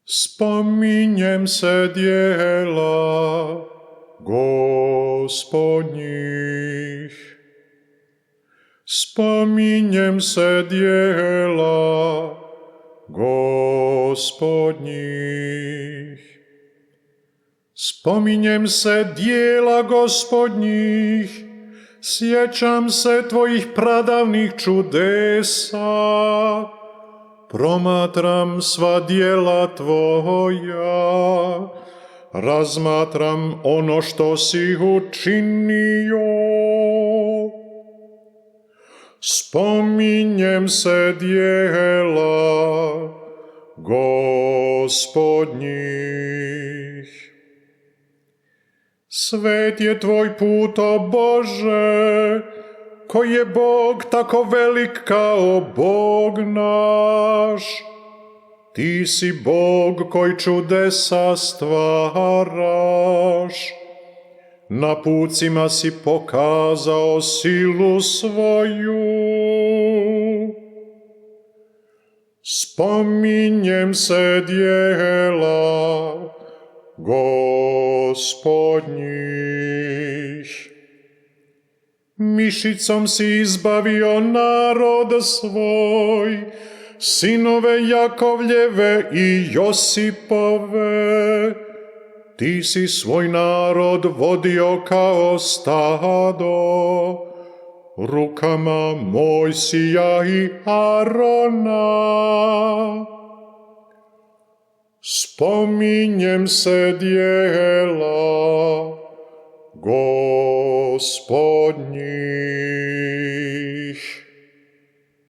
Spominjem se dijela Gospodnjih. Spominjem se dijela Gospodnjih. Spominjem se dijela Gospodnjih, sjećam se tvojih pradavnih čudesa, promatram sva djela tvoja, razmatram ono što si učinio. Spominjem se djela Gospodnjih. Svet je tvoj put, o Bože, koji je Bog tako velik kao Bog naš. Ti si Bog koji čudesa stvaraš, na pucima si pokazao silu svoju. Spominjem se djela Gospodnjih. Mišicom si izbavio narod svoj, sinove Jakovljeve i Josipove. Ti si svoj narod vodio kao stado, rukama Mojsija i Arona. Spominjem se djela Gospodnjih.